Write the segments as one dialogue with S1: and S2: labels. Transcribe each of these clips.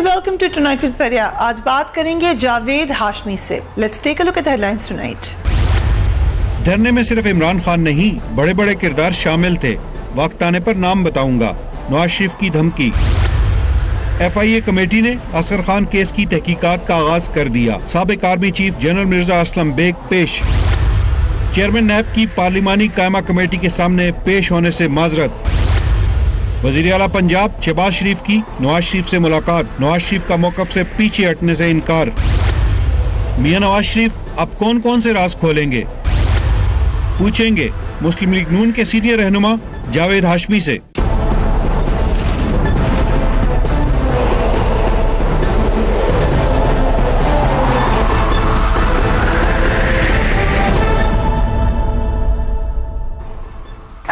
S1: welcome to Tonight with Zarya. آج بات کریں گے جاوید ہاشمی سے. Let's take a look at the headlines tonight.
S2: دھرنے میں صرف عمران خان نہیں بڑے بڑے کردار شامل تھے. وقت آنے پر نام بتاؤں گا. نواز شریف کی دھمکی. ایف آئی اے کمیٹی نے اصغر خان کیس کی تحقیقات کا آغاز کر دیا. سابق army chief general Mirza Aslam Beg پیش. چیئرمین نیب کی پارلیمانی قائمہ کمیٹی کے سامنے پیش ہونے سے معذرت. وزیر اعلیٰ پنجاب شہباز شریف کی نواز شریف سے ملاقات. نواز شریف کا موقف سے پیچھے ہٹنے سے انکار. میاں نواز شریف اب کون کون سے راز کھولیں گے؟ پوچھیں گے مسلم لیگ نون کے سینئر رہنما جاوید ہاشمی سے.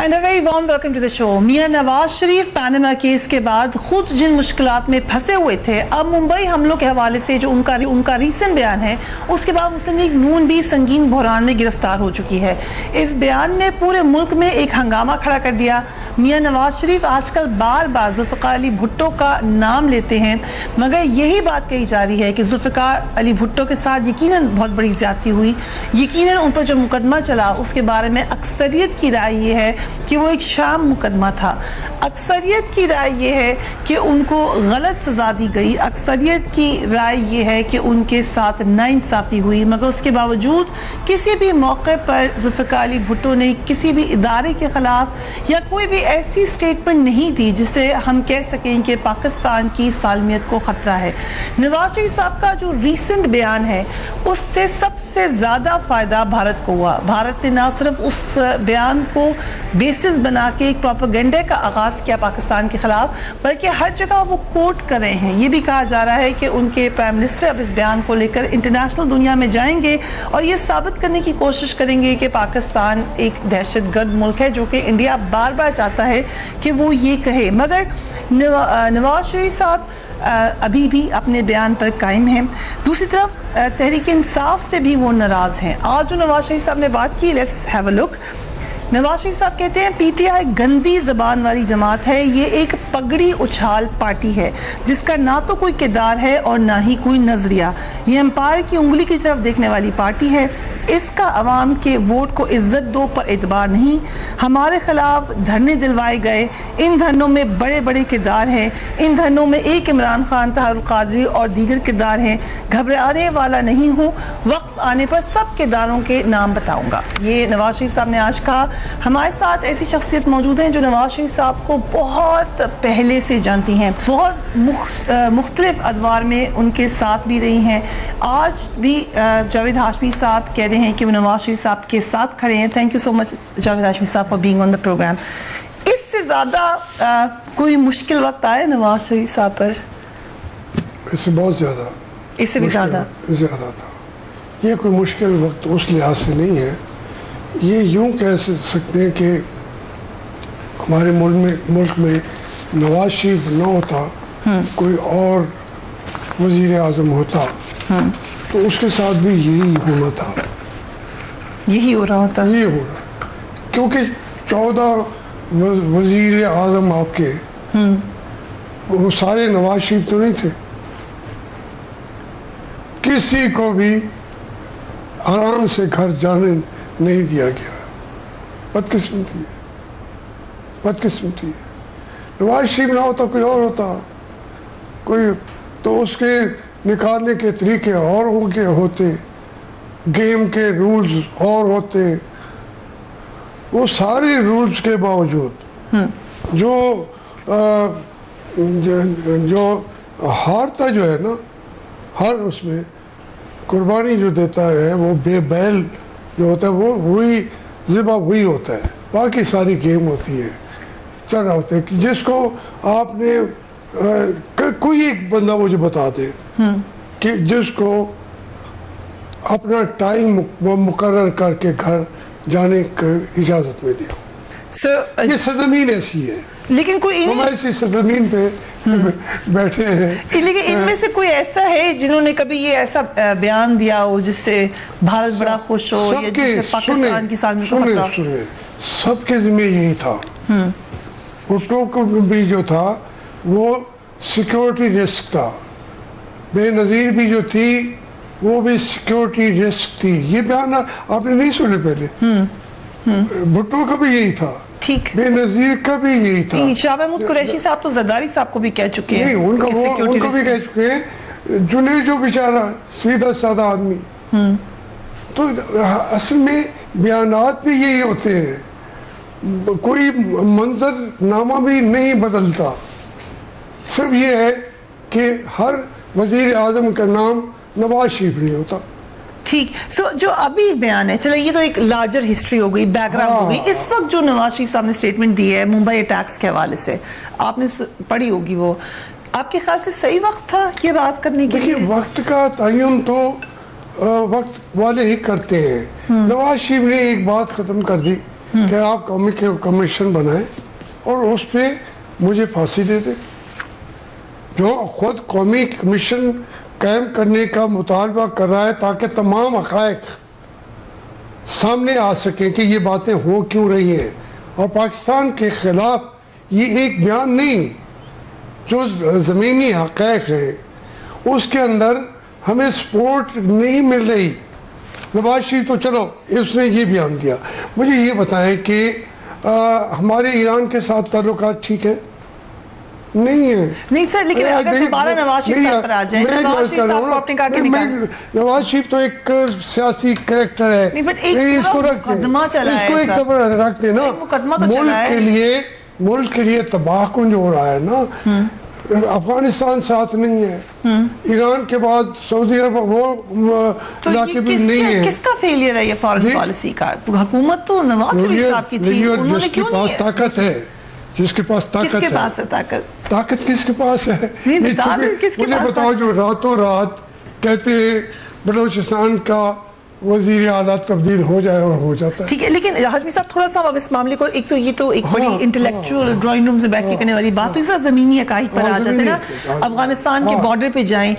S1: And a very warm welcome to the show. Mian Nawaz Sharif Panama case کے بعد خود جن مشکلات میں پھنسے ہوئے تھے، اب ممبئی حملوں کے حوالے سے جو ان کا ریسنٹ بیان ہے، اس کے بعد مسلم لیگ نون بھی سنگین بحران میں گرفتار ہو چکی ہے. اس بیان نے پورے ملک میں ایک ہنگامہ کھڑا کر دیا. میاں نواز شریف آج کل بار بار ذوالفقار علی بھٹو کا نام لیتے ہیں، مگر یہی بات کہی جا رہی ہے کہ ذوالفقار علی بھٹو کے ساتھ یقیناً بہت بڑی زیادتی ہوئی. یقیناً ان پر جو مقدمہ چلا اس کے بارے میں اکثریت کی رائے یہ ہے کہ وہ ایک شام مقدمہ تھا. اکثریت کی رائے یہ ہے کہ ان کو غلط سزا دی گئی. اکثریت کی رائے یہ ہے کہ ان کے ساتھ ناانصافی ہوئی، مگر اس کے باوجود کسی بھی موقع پر ذوالفقار علی بھٹو نے کسی بھی ادارے کے خلاف یا کوئی بھی ایسی سٹیٹمنٹ نہیں دی جس سے ہم کہہ سکیں کہ پاکستان کی سالمیت کو خطرہ ہے. نواز شریف صاحب کا جو ریسنٹ بیان ہے اس سے سب سے زیادہ فائدہ بھارت کو ہوا. بھارت نے نہ صرف اس بیان کو بیسس بنا کے ایک پروپیگنڈے کا آغاز کیا پاکستان کے خلاف، بلکہ ہر جگہ وہ کوٹ کر رہے ہیں. یہ بھی کہا جا رہا ہے کہ ان کے پرائم منسٹر اب اس بیان کو لے کر انٹرنیشنل دنیا میں جائیں گے اور یہ ثابت کرنے کی کوشش کریں گے کہ پاکستان ایک دہشت گرد ملک ہے، جو کہ انڈیا بار بار چاہتا ہے کہ وہ یہ کہے. مگر نواز شریف صاحب ابھی بھی اپنے بیان پر قائم ہیں. دوسری طرف تحریک انصاف سے بھی وہ ناراض ہیں. آج جو نواز شریف صاحب نے بات کی، لیٹس ہیو اے لک. نواز شریف صاحب کہتے ہیں پی ٹی آئی گندی زبان والی جماعت ہے. یہ ایک پگڑی اچھال پارٹی ہے جس کا نہ تو کوئی کردار ہے اور نہ ہی کوئی نظریہ. یہ امپائر کی انگلی کی طرف دیکھنے والی پارٹی ہے. اس کا عوام کے ووٹ کو عزت دو پر اعتبار نہیں. ہمارے خلاف دھرنے دلوائے گئے. ان دھرنوں میں بڑے بڑے کردار ہیں. ان دھرنوں میں ایک عمران خان، طاہر القادری اور دیگر کردار ہیں. گھبرانے والا نہیں ہوں. وقت آنے پر سب کرداروں کے نام بتاؤں گا. یہ نواز شریف صاحب نے آج کہا. ہمارے ساتھ ایسی شخصیت موجود ہیں جو نواز شریف صاحب کو بہت پہلے سے جانتی ہیں، بہت مختلف ادوار میں ان کے ساتھ بھی رہی ہیں. آج بھی جاوید ہاشمی صاحب کہہ رہے ہیں کہ وہ نواز شریف صاحب کے ساتھ کھڑے ہیں. Thank you so much Javed Hashmi صاحب for being on the programme. اس سے زیادہ کوئی مشکل وقت آیا نواز شریف صاحب پر؟
S3: اس سے بہت زیادہ،
S1: اس سے بھی زیادہ
S3: تھا. یہ کوئی مشکل وقت اس لحاظ سے نہیں ہے. یہ یوں کہہ سکتے ہیں کہ ہمارے ملک میں نواز شریف نہ ہوتا، کوئی اور وزیر اعظم ہوتا تو اس کے ساتھ بھی یہی ہونا تھا.
S1: یہی ہو رہا ہوتا.
S3: یہ ہو رہا کیونکہ 14 وزیر اعظم آپ کے وہ سارے نواز شریف تو نہیں تھے. کسی کو بھی آرام سے گھر جانے نہیں دیا گیا. بدقسمتی ہے. نواز شریف نہ ہوتا کوئی اور ہوتا، کوئی تو اس کے نکالنے کے طریقے اور ہوتے، گیم کے رولز اور ہوتے. وہ سارے رولز کے باوجود جو ہارتا جو ہے نا، ہر اس میں قربانی جو دیتا ہے وہ بے بیل جو ہوتا ہے وہ وہی ذبح وہی ہوتا ہے. باقی ساری گیم ہوتی ہے، چل رہا ہوتا ہے. جس کو آپ نے کوئی ایک بندہ مجھے بتا دے کہ جس کو اپنا ٹائم مقرر کر کے گھر جانے کی اجازت ملی ہو. یہ سرزمین ایسی ہے،
S1: لیکن کوئی
S3: ہم ایسی سرزمین پہ بیٹھے ہیں.
S1: لیکن ان میں سے کوئی ایسا ہے جنہوں نے کبھی یہ ایسا بیان دیا ہو جس سے بھارت بڑا خوش ہو یا جس سے پاکستان کی سالمیت کو خطرہ؟
S3: سنیں سب کے ذمہ یہی تھا. بھٹو کو بھی جو تھا وہ سیکیورٹی رسک تھا. بے نظیر بھی جو تھی وہ بھی سیکیورٹی رسک تھی. یہ بیان آپ نے نہیں سنے پہلے؟ بھٹو کا بھی یہی تھا,
S1: ٹھیک,
S3: بے نظیر کا بھی یہی تھا.
S1: شاہ محمود قریشی صاحب تو زرداری صاحب کو بھی کہہ چکے ہیں,
S3: نہیں ان کو بھی کہہ چکے ہیں. جنید جو بیچارہ سیدھا سادہ آدمی, تو اصل میں بیانات بھی یہی ہوتے ہیں, کوئی منظر نامہ بھی نہیں بدلتا, صرف یہ ہے کہ ہر وزیر اعظم کا نام نواز شریف نہیں ہوتا.
S1: ٹھیک, سو جو ابھی بیان ہے, چلو یہ تو ایک لارجر ہسٹری ہو گئی, بیک گراؤنڈ ہو گئی. اس وقت جو نواز شریف صاحب نے اسٹیٹمنٹ دی ہے ممبئی اٹیکس کے حوالے سے, آپ نے پڑھی ہوگی, وہ آپ کے خیال سے صحیح وقت تھا یہ بات کرنے کے لیے؟
S3: دیکھیے وقت کا تعین تو وقت والے ہی کرتے ہیں. نواز شریف نے ایک بات ختم کر دی کہ آپ قومی کمیشن بنائیں اور اس پہ مجھے پھانسی دے دیں. جو خود قومی کمیشن قائم کرنے کا مطالبہ کر رہا ہے تاکہ تمام حقائق سامنے آ سکیں کہ یہ باتیں ہو کیوں رہی ہیں, اور پاکستان کے خلاف یہ ایک بیان نہیں, جو زمینی حقائق ہیں اس کے اندر ہمیں سپورٹ نہیں مل رہی. نواز شریف تو چلو اس نے یہ بیان دیا. مجھے یہ بتائیں کہ ہمارے ایران کے ساتھ تعلقات ٹھیک ہے؟ نہیں ہے.
S1: نہیں سر, لیکن اگر دوبارہ نواز شریف صاحب پر آ جائیں, نواز شریف صاحب کو اپنے کہا کہ نکال.
S3: نواز شریف تو ایک سیاسی کریکٹر ہے, اس کو رکھ دیں, اس کو ایک دفعہ رکھ دیں نا. ملک کے لیے تباہ کن جو ہو رہا ہے نا, افغانستان ساتھ نہیں ہے, ایران کے بعد سعودی عرب وہ علاقے بھی نہیں ہے.
S1: کس کا فیلئر ہے یہ فارن پالیسی کا؟ حکومت تو نواز شریف صاحب کی تھی, انہوں نے کیوں نہیں ہے؟
S3: طاقت ہے, جس کے پاس طاقت ہے.
S1: کس کے پاس ہے
S3: طاقت کس کے پاس ہے؟ مجھے بتاؤ, جو راتوں رات کہتے ہیں بلوچستان کا وزیر اعلیٰ تبدیل ہو جائے اور ہو جاتا ہے.
S1: ٹھیک ہے, لیکن ہاشمی صاحب تھوڑا سا اب اس معاملے کو, ایک تو یہ تو ایک بڑی انٹلیکچوئل ڈرائنگ روم سے بیٹھ کے کرنے والی بات, تو اس طرح زمینی حقائق پر آ جاتے ہیں نا. افغانستان کے بارڈر پہ جائیں,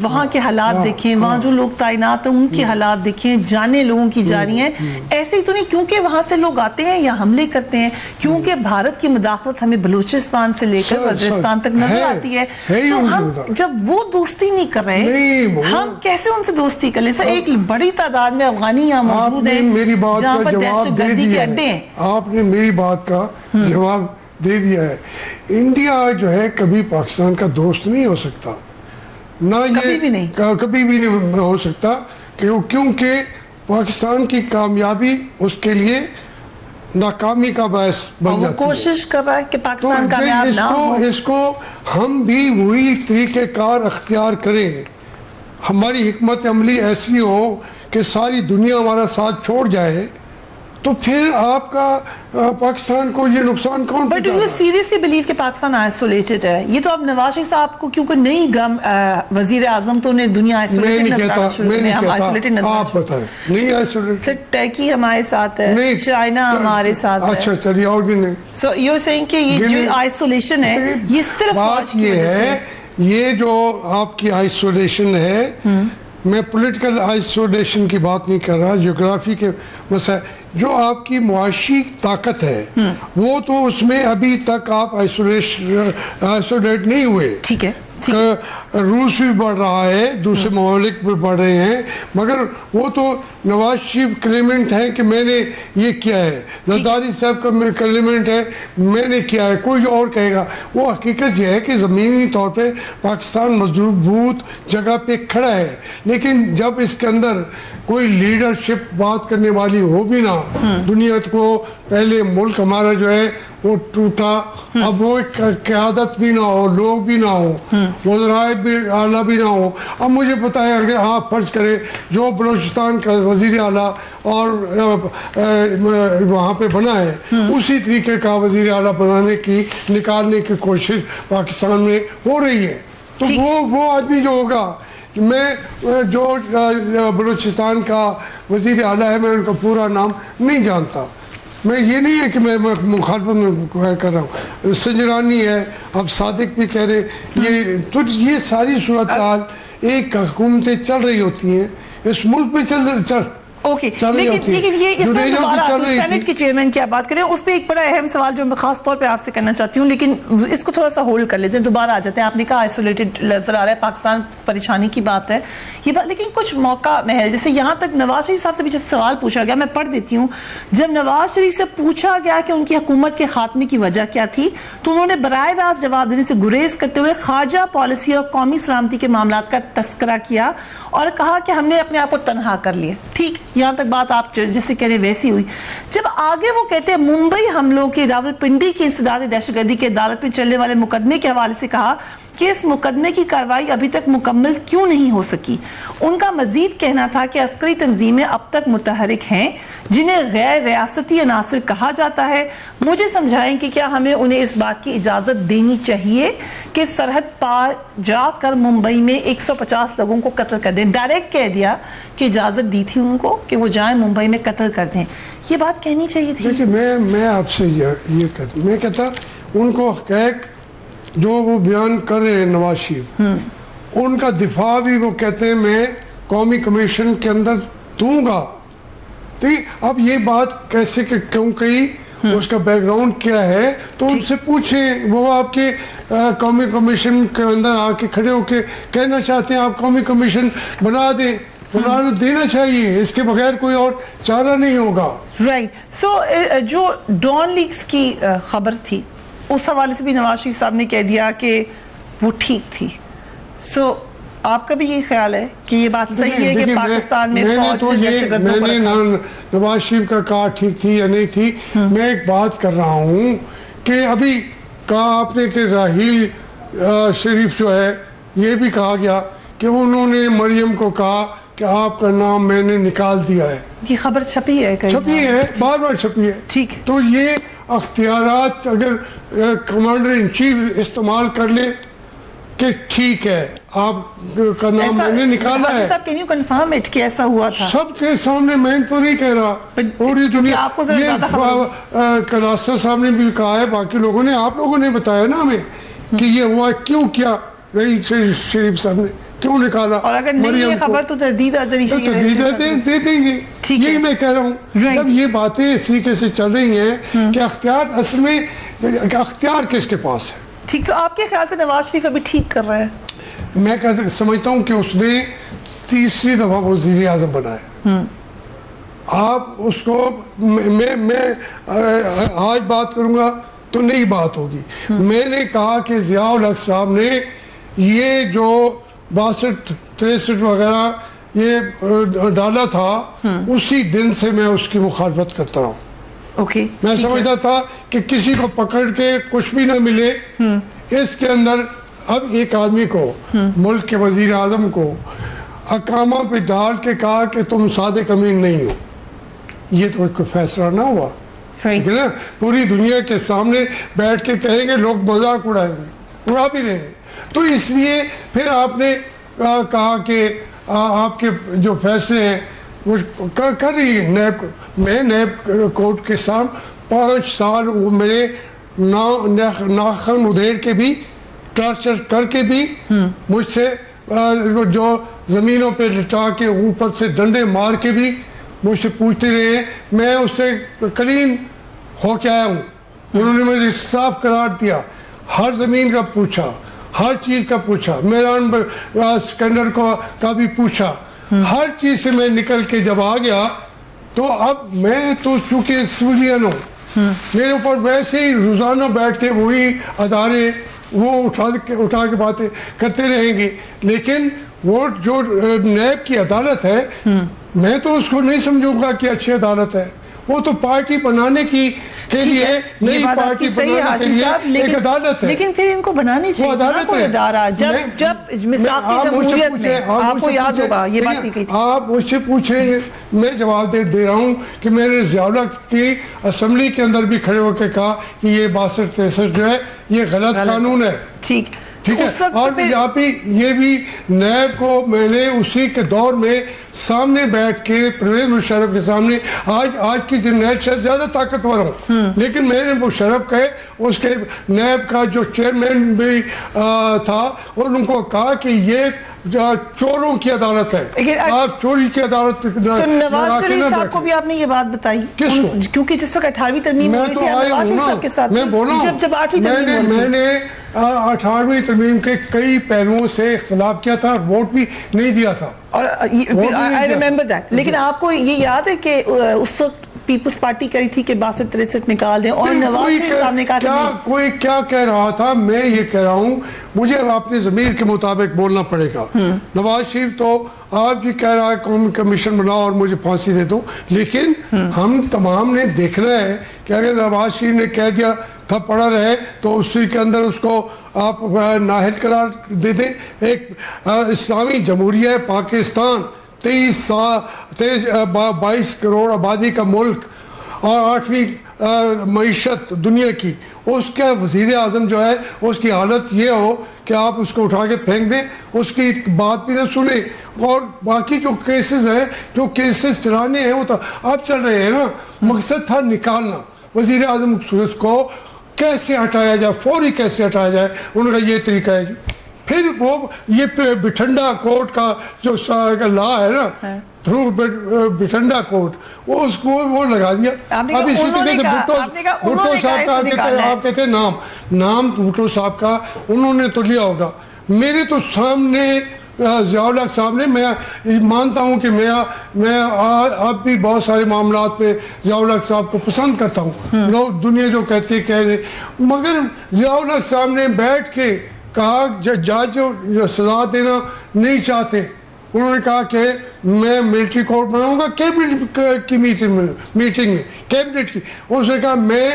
S1: وہاں کے حالات دیکھیں, وہاں جو لوگ تعینات ہیں ان کے حالات دیکھیں, جانیں لوگوں کی جا رہی ہیں. ایسے ہی تو نہیں کیونکہ وہاں سے لوگ آتے ہیں یا حملے کرتے ہیں, کیونکہ بھارت کی مداخلت ہمیں بلوچستان سے لے کر وزیرستان تک نظر آتی ہے, تو ہم جب وہ دوستی نہیں کر رہے, ہم کیسے ان سے دوستی کر لیں؟ سر ایک بڑی تعداد میں افغانی
S3: آپ نے میری بات کا جواب دے دیا ہے, آپ نے میری بات کا جواب دے دیا ہے. انڈیا جو ہے کبھی پاکستان کا دوست نہیں ہو سکتا, نہ یہ کبھی بھی نہیں ہو سکتا, کیونکہ پاکستان کی کامیابی اس کے لیے ناکامی کا باعث بن جاتی ہے.
S1: کوشش کر رہا ہے کہ پاکستان کامیاب نہ ہو.
S3: اس کو ہم بھی وہی طریقہ کار اختیار کریں, ہماری حکمت عملی ایسی ہو کہ ساری دنیا ہمارا ساتھ چھوڑ جائے, تو پھر آپ کا پاکستان کو یہ نقصان کون
S1: پہنچائے گا؟ But do you seriously believe کہ پاکستان isolated ہے؟ یہ تو اب نواز شریف صاحب کو کیونکہ نہیں گم وزیر اعظم تو انہیں دنیا isolated نظر شروع کرنے, ہم isolated نظر.
S3: آپ بتائیں. نہیں isolated.
S1: سر ٹرکی ہمارے ساتھ ہے, چائنا ہمارے ساتھ ہے.
S3: اچھا چلیے, اور بھی نہیں.
S1: So you're saying کہ یہ جو isolation ہے یہ صرف
S3: بات یہ ہے, یہ جو آپ کی آئسولیشن ہے, میں پولیٹیکل آئسولیشن کی بات نہیں کر رہا, جغرافی کے مسائل, جو آپ کی معاشی طاقت ہے وہ تو اس میں ابھی تک آپ آئسولیٹ نہیں ہوئے.
S1: ٹھیک ہے,
S3: روس بھی بڑھ رہا ہے, دوسرے ممالک بھی بڑھ رہے ہیں, مگر وہ تو نواز شریف کلیمنٹ ہے کہ میں نے یہ کیا ہے, زرداری صاحب کا کلیمنٹ ہے میں نے کیا ہے, کوئی اور کہے گا. وہ حقیقت یہ ہے کہ زمینی طور پہ پاکستان مضبوط جگہ پہ کھڑا ہے, لیکن جب اس کے اندر کوئی لیڈرشپ بات کرنے والی ہو بھی نہ, دنیا کو پہلے ملک ہمارا جو ہے وہ ٹوٹا, اب وہ قیادت بھی نہ ہو, لوگ بھی نہ ہو, وزرائے بھی اعلیٰ بھی نہ ہو. اب مجھے پتا ہے اگر آپ فرض کریں جو بلوچستان کا وزیر اعلیٰ اور وہاں پہ بنا ہے, اسی طریقے کا وزیر اعلیٰ بنانے کی نکالنے کی کوشش پاکستان میں ہو رہی ہے, تو وہ آدمی جو ہوگا, میں جو بلوچستان کا وزیر اعلیٰ ہے میں ان کا پورا نام نہیں جانتا, میں یہ نہیں ہے کہ میں مخالفت میں کر رہا ہوں, سنجرانی ہے, اب صادق بھی کہہ رہے, یہ ساری صورتحال ایک حکومتیں چل رہی ہوتی ہیں, اس ملک میں چل
S1: اوکے لیکن یہ اس پر دوبارہ سینٹ کے چیئرمین کی آپ بات کریں اس پہ ایک بڑا اہم سوال جو میں خاص طور پہ آپ سے کرنا چاہتی ہوں لیکن اس کو تھوڑا سا ہولڈ کر لیتے ہیں دوبارہ آ جاتے ہیں. آپ نے کہا آئسولیٹڈ نظر آ رہا ہے پاکستان پریشانی کی بات ہے یہ بات لیکن کچھ موقع محل جیسے یہاں تک نواز شریف صاحب سے بھی جب سوال پوچھا گیا میں پڑھ دیتی ہوں. جب نواز شریف سے پوچھا گیا کہ ان کی حکومت کے خاتمے کی وجہ کیا تھی تو انہوں نے براہ راست جواب دینے سے گریز کرتے ہوئے خارجہ پالیسی اور قومی سلامتی کے معاملات کا تذکرہ کیا اور کہا کہ ہم نے اپنے آپ کو تنہا کر لیا. ٹھیک یہاں تک بات آپ جس سے کہہ رہے ویسی ہوئی. جب آگے وہ کہتے ہیں ممبئی حملوں کے راولپنڈی کی انسداد دہشت گردی کے عدالت میں چلنے والے مقدمے کے حوالے سے کہا کہ اس مقدمے کی کارروائی ابھی تک مکمل کیوں نہیں ہو سکی. ان کا مزید کہنا تھا کہ عسکری تنظیمیں اب تک متحرک ہیں جنہیں غیر ریاستی عناصر کہا جاتا ہے. مجھے سمجھائیں کہ کیا ہمیں انہیں اس بات کی اجازت دینی چاہیے کہ سرحد پار جا کر ممبئی میں 150 لوگوں کو قتل کر دیں. ڈائریکٹ کہہ دیا کہ اجازت دی تھی ان کو کہ وہ جائیں ممبئی میں قتل کر دیں. یہ بات کہنی چاہیے تھی.
S3: دیکھیں میں آپ سے یہ کہتا میں کہتا ان کو حقائق جو وہ بیان کر رہے ہیں نواز شریف ان کا دفاع بھی وہ کہتے ہیں میں قومی کمیشن کے اندر دوں گا. ٹھیک اب یہ بات کیسے کہ کیوں کہی اس کا بیک گراؤنڈ کیا ہے تو ان سے پوچھیں. وہ آپ کے قومی کمیشن کے اندر آ کے کھڑے ہو کے کہنا چاہتے ہیں آپ قومی کمیشن بنا دیں بنا دینا چاہیے اس کے بغیر کوئی اور چارہ نہیں ہوگا.
S1: رائٹ. سو جو ڈان لیکس کی خبر تھی اس حوالے سے بھی نواز شریف صاحب نے کہہ دیا کہ وہ ٹھیک تھی. سو آپ کا بھی یہ خیال ہے کہ یہ بات صحیح ہے کہ پاکستان میں
S3: میں نے نواز شریف کا کہا ٹھیک تھی یا نہیں تھی میں ایک بات کر رہا ہوں کہ ابھی کہا آپ نے کہ راحیل شریف جو ہے یہ بھی کہا گیا کہ انہوں نے مریم کو کہا کہ آپ کا نام میں نے نکال دیا ہے.
S1: یہ خبر چھپی ہے
S3: چھپی ہے بار بار چھپی ہے.
S1: ٹھیک
S3: تو یہ اختیارات اگر کمانڈر ان چیف استعمال کر لے کہ ٹھیک ہے آپ کا نام میں نے نکالا ہے
S1: صاحب کین یو کنفرم اٹ کہ ایسا ہوا تھا
S3: سب کے سامنے. میں تو نہیں کہہ رہا پوری دنیا یہ کلاسر صاحب نے بھی کہا ہے باقی لوگوں نے آپ لوگوں نے بتایا نا ہمیں کہ یہ ہوا کیوں کیا رہی شریف صاحب نے کیوں نکالا.
S1: اور اگر نہیں یہ خبر تو تردید
S3: دے دیں گے. یہی میں کہہ رہا ہوں جب یہ باتیں اس طریقے سے چل رہی ہیں کہ اختیار اصل میں اختیار کس کے پاس ہے.
S1: ٹھیک تو آپ کے خیال سے نواز شریف ابھی ٹھیک کر رہے ہیں.
S3: میں سمجھتا ہوں کہ اس نے تیسری دفعہ وزیر اعظم بنایا. آپ اس کو میں آج بات کروں گا تو نئی بات ہوگی. میں نے کہا کہ ضیاء الحق صاحب نے یہ جو 62 63 وغیرہ یہ ڈالا تھا اسی دن سے میں اس کی مخالفت کرتا ہوں. میں سمجھتا تھا کہ کسی کو پکڑ کے کچھ بھی نہ ملے اس کے اندر اب ایک آدمی کو ملک کے وزیر اعظم کو اقامہ پہ ڈال کے کہا کہ تم صادق امین نہیں ہو. یہ تو کوئی فیصلہ نہ ہوا. پوری دنیا کے سامنے بیٹھ کے کہیں گے لوگ مذاق اڑائیں گے اڑا بھی رہے ہیں. تو اس لیے پھر آپ نے کہا کہ آپ کے جو فیصلے ہیں وہ کر رہی ہے نیب. میں نیب کورٹ کے سامنے 5 سال میرے ناخن ادھیڑ کے بھی ٹارچر کر کے بھی مجھ سے جو زمینوں پہ لٹا کے اوپر سے ڈنڈے مار کے بھی مجھ سے پوچھتے رہے ہیں. میں اس سے کلین ہو کے آیا ہوں. انہوں نے مجھے صاف قرار دیا. ہر زمین کا پوچھا ہر چیز کا پوچھا. میران سکندر کا بھی پوچھا. ہر چیز سے میں نکل کے جب آ گیا تو اب میں تو چونکہ سویلین ہوں میرے اوپر ویسے ہی روزانہ بیٹھ کے وہی ادارے وہ اٹھا کے باتیں کرتے رہیں گے. لیکن وہ جو نیب کی عدالت ہے میں تو اس کو نہیں سمجھوں گا کہ اچھی عدالت ہے. وہ تو پارٹی بنانے کے لیے نئی پارٹی بنانے کے لیے ایک عدالت ہے.
S1: لیکن پھر ان کو بنانی چاہیے عدالت ہے. ادارہ جب مساقی جمہوریت میں آپ کو یاد ہوگا یہ بات نہیں کہی تھی.
S3: آپ مجھ سے پوچھیں میں جواب دے رہا ہوں کہ میں نے ضیاء الحق کی اسمبلی کے اندر بھی کھڑے ہو کے کہا کہ یہ 62 63 جو ہے یہ غلط قانون ہے.
S1: ٹھیک
S3: ٹھیک ہے. اور یہاں پہ یہ بھی نیب کو میں نے اسی کے دور میں سامنے بیٹھ کے پرویز مشرف کے سامنے, آج کی جنریشن سے زیادہ طاقتور ہوں, لیکن میں نے مشرف کہے اس کے نیب کا جو چیئرمین بھی تھا, اور ان کو کہا کہ یہ چوروں کی عدالت ہے, آپ چوری کی عدالت.
S1: نواز شریف صاحب کو بھی آپ نے یہ بات بتائی کیونکہ جس وقت 18ویں ترمیم ہو رہی تھی نواز شریف صاحب کے ساتھ,
S3: میں بولا
S1: جب 8ویں ترمیم
S3: میں نے 18ویں ترمیم کے کئی پہلوؤں سے اختلاف کیا تھا, ووٹ بھی نہیں دیا تھا,
S1: اور I remember that. لیکن آپ کو یہ یاد ہے کہ اس وقت پیپلز پارٹی کری تھی کہ 62-63 نکال دیں, اور نواز شریف صاحب نے کہا کہ
S3: کوئی کیا کہہ رہا تھا, میں یہ کہہ رہا ہوں مجھے اپنے ضمیر کے مطابق بولنا پڑے گا. نواز شریف تو آج بھی کہہ رہا ہے قومی کمیشن بناؤ اور مجھے پھانسی دے دو, لیکن ہم تمام نے دیکھنا ہے کہ اگر نواز شریف نے کہہ دیا تھا پڑا رہے تو اسی کے اندر اس کو آپ نااہل قرار دے دیں. ایک اسلامی جمہوریہ پاکستان 22 کروڑ آبادی کا ملک اور 8ویں معیشت دنیا کی, اس کا وزیر اعظم جو ہے اس کی حالت یہ ہو کہ آپ اس کو اٹھا کے پھینک دیں, اس کی بات بھی نہ سنیں. اور باقی جو کیسز ہیں, جو کیسز چلانے ہیں وہ تو اب چل رہے ہیں نا, مقصد تھا نکالنا وزیر اعظم کو کیسے ہٹایا جائے, فوری کیسے ہٹایا جائے, ان کا یہ طریقہ ہے. پھر وہ یہ بٹھنڈا کورٹ کا جو لا ہے نا, تھرو بٹھنڈا کورٹ, وہ اس کو وہ لگا دیا. اب اسی طریقے سے بھٹو صاحب کا آپ کہتے ہیں نام بھٹو صاحب کا انہوں نے تو لیا ہوگا. میرے تو سامنے ضیاء الحق صاحب نے, میں مانتا ہوں کہ میں اب بھی بہت سارے معاملات پہ ضیاء الحق صاحب کو پسند کرتا ہوں, لوگ دنیا جو کہتے کہہ دے, مگر ضیاء الحق صاحب نے بیٹھ کے کہا جج جو سزا دینا نہیں چاہتے, انہوں نے کہا کہ میں ملٹری کورٹ بناؤں گا کیبنٹ کی میٹنگ میں کیبنٹ کی. اس نے کہا میں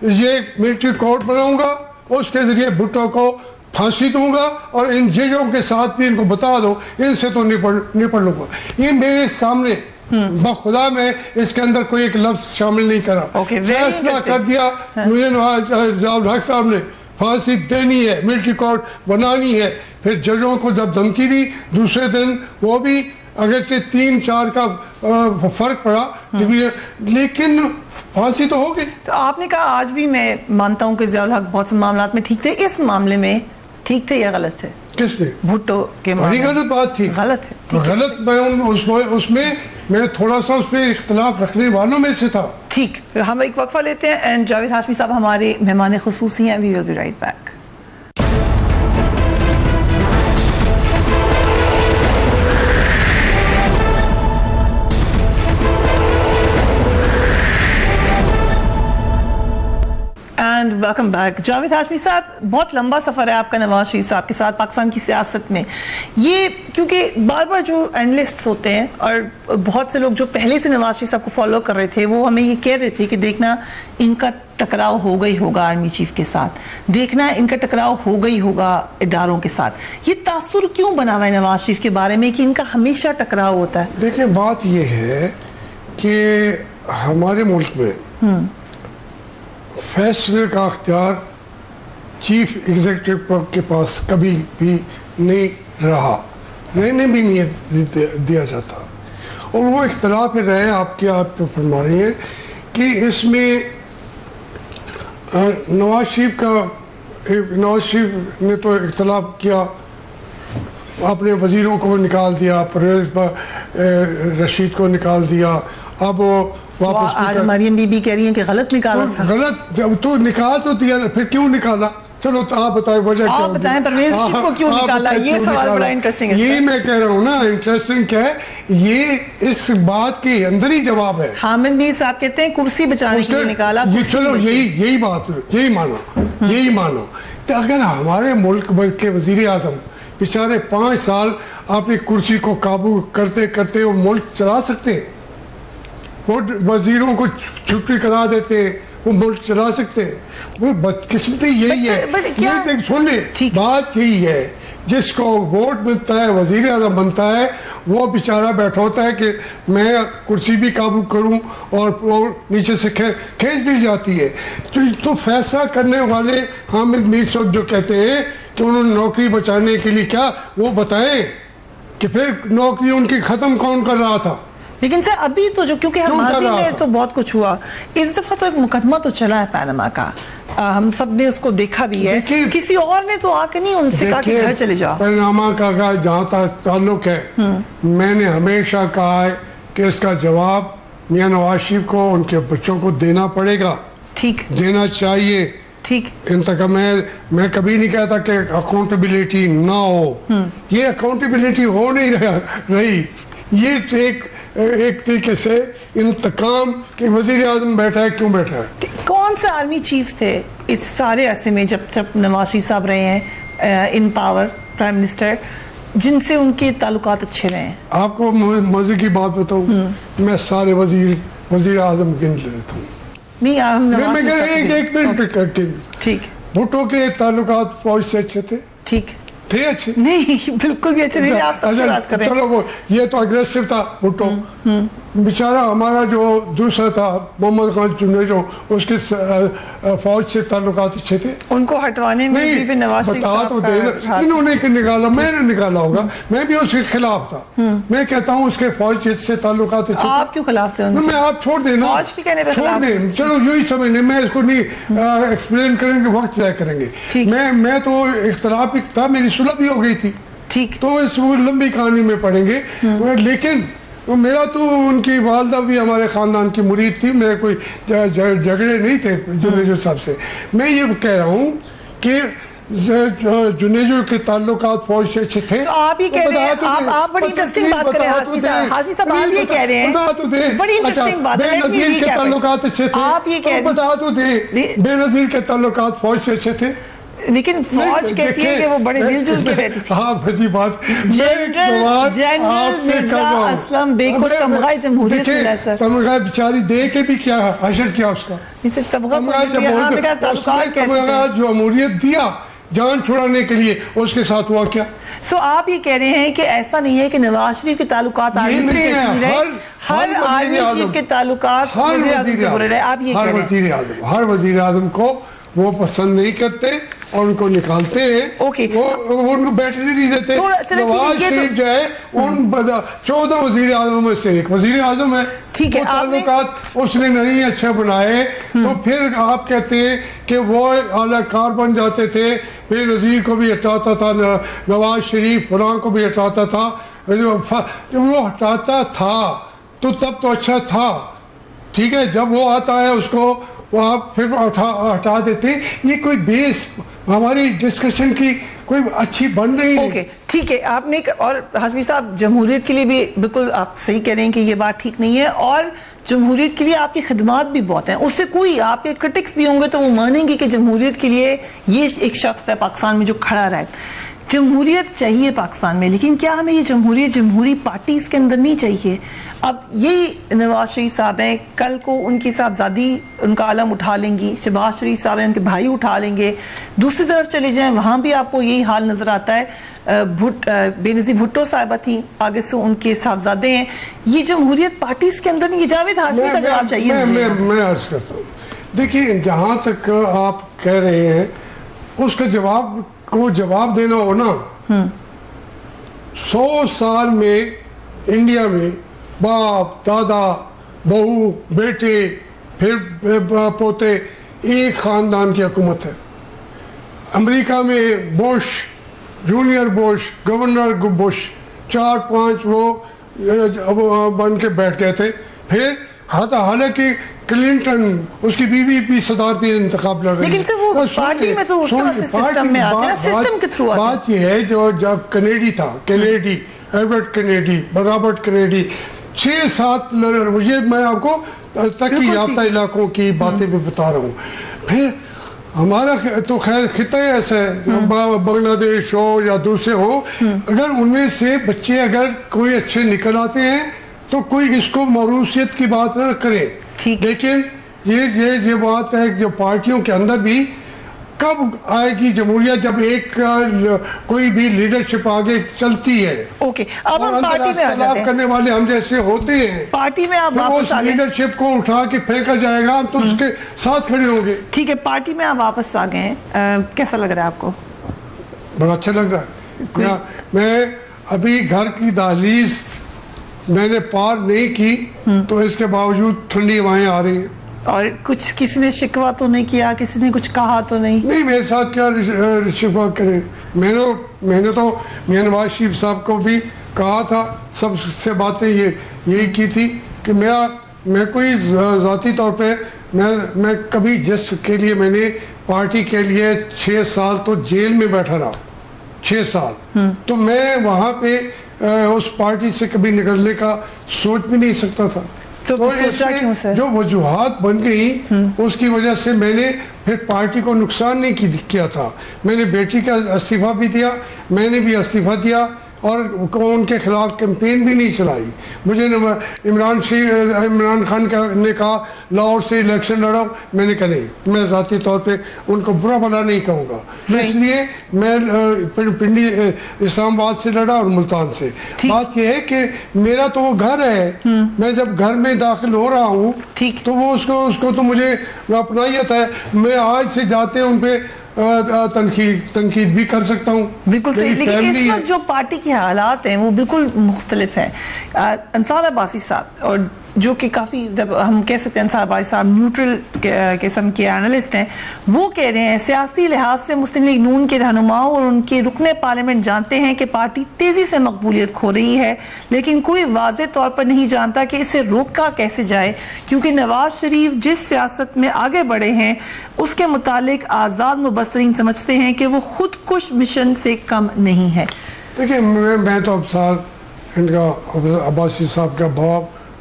S3: یہ ملٹری کورٹ بناؤں گا, اس کے ذریعے بھٹو کو پھانسی دوں گا, اور ان ججوں کے ساتھ بھی ان کو بتا دو, ان سے تو نپٹ لوں گا. یہ میرے سامنے بخدا میں اس کے اندر کوئی ایک لفظ شامل نہیں کرا, فیصلہ کر دیا مجھے ضیاء الحق صاحب نے پھانسی دینی ہے, ملٹری کورٹ بنانی ہے. پھر ججوں کو جب دھمکی دی دوسرے دن, وہ بھی اگرچہ 3-4 کا فرق پڑا, لیکن پھانسی تو ہو گئی.
S1: تو آپ نے کہا آج بھی میں مانتا ہوں کہ ضیاء الحق بہت سے معاملات میں ٹھیک تھے, اس معاملے میں ٹھیک تھے یا غلط تھے؟
S3: کس میں؟
S1: بھٹو کے
S3: بڑی غلط بات تھی.
S1: غلط ہے,
S3: غلط. میں میں تھوڑا سا اس پہ اختلاف رکھنے والوں میں سے تھا.
S1: ٹھیک, ہم ایک وقفہ لیتے ہیں, اینڈ جاوید ہاشمی صاحب ہمارے مہمان خصوصی ہیں. We will be right back. And welcome back. Javed Hashmi صاحب, بہت لمبا سفر ہے آپ کا نواز شریف صاحب کے ساتھ پاکستان کی سیاست میں. یہ کیونکہ بار بار جو اینالسٹس ہوتے ہیں اور بہت سے لوگ جو پہلے سے نواز شریف صاحب کو فالو کر رہے تھے, وہ ہمیں یہ کہہ رہے تھے کہ دیکھنا ان کا ٹکراؤ ہو گئی ہوگا آرمی چیف کے ساتھ, دیکھنا ان کا ٹکراؤ ہو گئی ہوگا اداروں کے ساتھ. یہ تاثر کیوں بنا ہوا ہے نواز شریف کے بارے میں کہ ان کا ہمیشہ ٹکراؤ ہوتا ہے؟
S3: دیکھیں, بات یہ ہے کہ ہمارے ملک میں فیصلے کا اختیار چیف ایگزیکٹو کے پاس کبھی بھی نہیں رہا, رہنے بھی نہیں دیا جاتا. اور وہ اختلاف رہے آپ فرما رہی ہیں کہ اس میں نواز شریف نے تو اختلاف کیا, اپنے وزیروں کو نکال دیا, پرویز رشید کو نکال دیا. اب وہ
S1: آج مریم بی بی کہہ رہی ہیں کہ غلط نکالا تھا.
S3: غلط, جب تو نکال تو دیا, پھر کیوں نکالا؟ چلو تو آپ بتائیں وجہ کیا,
S1: آپ بتائیں پرویز رشید کو کیوں نکالا. یہ سوال بڑا انٹرسٹنگ ہے.
S3: یہی میں کہہ رہا ہوں نا, انٹرسٹنگ کیا ہے, یہ اس بات کے اندر ہی جواب ہے.
S1: حامد میر صاحب کہتے ہیں کرسی بچانے کے لیے نکالا.
S3: چلو یہی بات, یہی مانا. تو اگر ہمارے ملک کے وزیر اعظم بیچارے 5 سال اپنی کرسی کو قابو کرتے کرتے وہ ملک چلا سکتے ہیں, وہ وزیروں کو چھٹی کرا دیتے ہیں, وہ ملک چلا سکتے ہیں. وہ بدقسمتی یہی ہے. سن لیں, بات یہی ہے جس کو ووٹ ملتا ہے وزیر اعظم بنتا ہے وہ بیچارہ بیٹھا ہوتا ہے کہ میں کرسی بھی قابو کروں اور نیچے سے کھینچ دی جاتی ہے. تو فیصلہ کرنے والے حامد میر صاحب جو کہتے ہیں کہ انہوں نے نوکری بچانے کے لیے کیا وہ بتائیں کہ پھر نوکری ان کی ختم کون کر رہا تھا.
S1: لیکن سر ابھی تو جو کیونکہ ہم ماضی میں تو بہت کچھ ہوا, اس دفعہ تو ایک مقدمہ تو چلا ہے پاناما کا, ہم سب نے اس کو دیکھا بھی ہے, کسی اور نے تو آ کے نہیں ان سے کہا کہ گھر چلے جاؤ.
S3: پاناما کا جہاں تک تعلق ہے میں نے ہمیشہ کہا ہے کہ اس کا جواب میاں نواز شریف کو ان کے بچوں کو دینا پڑے گا. ٹھیک, دینا چاہیے. ٹھیک, انتقام میں کبھی نہیں کہتا کہ اکاؤنٹیبلٹی نہ ہو, یہ اکاؤنٹیبلٹی ہو نہیں رہی. یہ ایک طریقے سے انتقام کہ وزیر اعظم بیٹھا ہے, کیوں بیٹھا ہے.
S1: کون سے آرمی چیف تھے اس سارے عرصے میں جب نواز شریف صاحب رہے ہیں ان پاور پرائم منسٹر, جن سے ان کے تعلقات اچھے رہے ہیں؟ آپ
S3: کو مزے کی بات بتاؤں, میں سارے وزیر اعظم گن لیتا ہوں. ایک منٹ کر کے, ٹھیک, بھٹو کے تعلقات فوج سے اچھے تھے. ٹھیک تھے, اچھے
S1: نہیں, بالکل بھی اچھے نہیں. آپ سب کی بات کر رہے ہیں.
S3: چلو وہ یہ تو اگریسو تھا بھٹو. بیچارہ ہمارا جو دوسرا تھا محمد خان چنیجو, اس کے فوج سے تعلقات اچھے تھے.
S1: ان کو ہٹوانے میں بھی نواز شریف صاحب کا
S3: انہوں نے نکالا, میں نے نکالا ہوگا, میں بھی اس کے خلاف تھا. میں کہتا ہوں اس کے فوج سے تعلقات اچھے.
S1: آپ کیوں خلاف تھے؟
S3: میں آپ چھوڑ دیں نا, چھوڑ دیں, چلو یوں ہی سمجھ لیں, میں اس کو نہیں ایکسپلین کریں گے, وقت ضائع کریں گے. میں تو اختلاف بھی تھا, میری صلح بھی ہو گئی تھی. ٹھیک, تو اس لمبی کہانی میں پڑھیں گے. لیکن میرا تو ان کی والدہ بھی ہمارے خاندان کی مرید تھی, میرے کوئی جھگڑے نہیں تھے جنیجو صاحب سے. میں یہ کہہ رہا ہوں کہ جنیجو کے تعلقات فوج سے اچھے تھے.
S1: آپ یہ کہہ رہے ہیں, آپ بڑی انٹرسٹنگ بات کر رہے ہیں ہاشمی صاحب. ہاشمی صاحب آپ یہ کہہ رہے ہیں, بڑی انٹرسٹنگ بات ہے,
S3: بے نظیر کے تعلقات اچھے تھے. آپ یہ کہہ رہے ہیں, بتا تو دے, بے نظیر کے تعلقات فوج سے اچھے تھے.
S1: لیکن فوج کہتی ہے کہ وہ بڑے مل جل کے رہتی تھی.
S3: ہاں بھجی بات,
S1: جنرل مرزا اسلم بے کو تمغہ جمہوریت ملا سر. تمغہ
S3: بیچاری دے کے بھی کیا حشر کیا اس کا,
S1: تمغہ
S3: جمہوریت دیا جان چھڑانے کے لیے, اس کے ساتھ ہوا کیا.
S1: سو آپ یہ کہہ رہے ہیں کہ ایسا نہیں ہے کہ نواز شریف کے تعلقات آرمی چیف سے رہے, ہر آرمی چیف کے تعلقات وزیر اعظم سے برے رہے. آپ یہ کہہ رہے ہیں
S3: ہر وزیر اعظم کو وہ پسند نہیں کرتے اور ان کو نکالتے ہیں. وہ ان کو بیٹھنے نہیں دیتے. نواز شریف جو ہے ان 14 وزیر اعظم میں سے ایک وزیر اعظم ہے. وہ تعلقات اس نے نہیں اچھے بنائے, تو پھر آپ کہتے ہیں کہ وہ اعلی کار بن جاتے تھے. بے نظیر کو بھی ہٹاتا تھا, نواز شریف فلاں کو بھی ہٹاتا تھا. جب وہ ہٹاتا تھا تو تب تو اچھا تھا, ٹھیک ہے. جب وہ آتا ہے اس کو وہ آپ پھر ہٹا دیتے. یہ کوئی بیس ہماری ڈسکشن کی کوئی اچھی بن رہی ہے.
S1: اوکے ٹھیک ہے, آپ نے, اور ہاشمی صاحب جمہوریت کے لیے بھی بالکل آپ صحیح کہہ رہے ہیں کہ یہ بات ٹھیک نہیں ہے, اور جمہوریت کے لیے آپ کی خدمات بھی بہت ہیں. اس سے کوئی آپ کے کرٹکس بھی ہوں گے تو وہ مانیں گے کہ جمہوریت کے لیے یہ ایک شخص ہے پاکستان میں جو کھڑا رہا ہے. جمہوریت چاہیے پاکستان میں, لیکن کیا ہمیں یہ جمہوریت جمہوری پارٹیز کے اندر نہیں چاہیے؟ اب یہی نواز شریف صاحب ہیں, کل کو ان کی صاحبزادی ان کا علم اٹھا لیں گی, شہباز شریف صاحب ہیں ان کے بھائی اٹھا لیں گے. دوسری طرف چلے جائیں وہاں بھی آپ کو یہی حال نظر آتا ہے. بے نظیر بھٹو صاحبہ تھیں, آگے سے ان کے صاحبزادے ہیں. یہ جمہوریت پارٹیز کے اندر نہیں. یہ جاوید ہاشمی کا جواب چاہیے.
S3: میں عرض کرتا ہوں, دیکھیے جہاں تک آپ کہہ رہے ہیں اس کا جواب کو جواب دینا ہو نا, 100 سال میں انڈیا میں باپ دادا بہو بیٹے پھر پوتے ایک خاندان کی حکومت ہے. امریکہ میں Bush, junior Bush, governor Bush, 4-5 وہ بن کے بیٹھ گئے تھے. پھر حالانکہ کلنٹن اس کی بیوی بھی صدارتی انتخاب لڑ رہی ہے,
S1: لیکن وہ پارٹی میں تو اس طرح سے سسٹم میں آتے ہیں, سسٹم کے تھرو آتے ہیں.
S3: بات یہ ہے جو جب کنیڈی تھا, ایڈورڈ کنیڈی, رابرٹ کنیڈی, 6-7 یہ میں آپ کو ترقی یافتہ علاقوں کی باتیں بھی بتا رہا ہوں. پھر ہمارا تو خیر خطہ ایسا ہے, بنگلہ دیش ہو یا دوسرے ہو, اگر ان میں سے بچے اگر کوئی اچھے نکل آتے ہیں تو کوئی اس کو موروثیت کی بات نہ کرے. لیکن یہ بات ہے جو پارٹیوں کے اندر بھی کب آئے گی جمہوریت جب ایک کوئی بھی لیڈرشپ آگے چلتی ہے.
S1: اوکے اب ہم پارٹی میں آ جاتے ہیں.
S3: کرنے والے ہم جیسے ہوتے ہیں,
S1: پارٹی میں آپ واپس آ گئے,
S3: لیڈرشپ کو اٹھا کے پھینکا جائے گا تو اس کے ساتھ کھڑے ہوں گے.
S1: ٹھیک ہے, پارٹی میں آپ واپس آ گئے ہیں, کیسا لگ رہا ہے آپ کو؟
S3: بڑا اچھا لگ رہا ہے. میں ابھی گھر کی دہلیز میں نے پار نہیں کی تو اس کے باوجود ٹھنڈی ہوائیں آ رہی ہیں.
S1: اور کچھ کسی نے شکوہ تو نہیں کیا, کسی نے کچھ کہا تو نہیں؟
S3: نہیں, میرے ساتھ کیا شکوہ کریں. میں نے تو میاں نواز شریف صاحب کو بھی کہا تھا, سب سے باتیں یہی کی تھی کہ میں کوئی ذاتی طور پہ میں کبھی جس کے لیے میں نے پارٹی کے لیے 6 سال تو جیل میں بیٹھا رہا, 6 سال, تو میں وہاں پہ اس پارٹی سے کبھی نکلنے کا سوچ بھی نہیں سکتا تھا.
S1: تو سوچا کیوں سر؟
S3: جو وجوہات بن گئی اس کی وجہ سے میں نے پھر پارٹی کو نقصان نہیں کیا تھا. میں نے بیٹی کا استعفیٰ بھی دیا, میں نے بھی استعفیٰ دیا اور ان کے خلاف کیمپین بھی نہیں چلائی. مجھے عمران خان نے کہا لاہور سے الیکشن لڑو, میں نے کہا نہیں, میں ذاتی طور پہ ان کو برا بھلا نہیں کہوں گا, اس لیے میں پنڈی اسلام آباد سے لڑا اور ملتان سے. بات یہ ہے کہ میرا تو وہ گھر ہے, میں جب گھر میں داخل ہو رہا ہوں تو وہ اس کو تو مجھے اپنائیت ہے. میں آج سے جاتے ہیں ان پہ تنقید بھی کر سکتا ہوں.
S1: بالکل صحیح, لیکن اس وقت جو پارٹی کے حالات ہیں وہ بالکل مختلف ہیں. انصار عباسی صاحب, اور جو کہ کافی, جب ہم کہہ سکتے ہیں انصار عباسی صاحب نیوٹرل قسم کے اینالسٹ ہیں, وہ کہہ رہے ہیں سیاسی لحاظ سے مسلم لیگ نون کے رہنماؤں اور ان کے رکن پارلیمنٹ جانتے ہیں کہ پارٹی تیزی سے مقبولیت کھو رہی ہے, لیکن کوئی واضح طور پر نہیں جانتا کہ اسے روکا کیسے جائے, کیونکہ نواز شریف جس سیاست میں آگے بڑھے ہیں اس کے متعلق آزاد مبصرین سمجھتے ہیں کہ وہ خود کش مشن سے کم نہیں ہے.
S3: دیکھیں, میں تو ان کا عباسی صاحب کا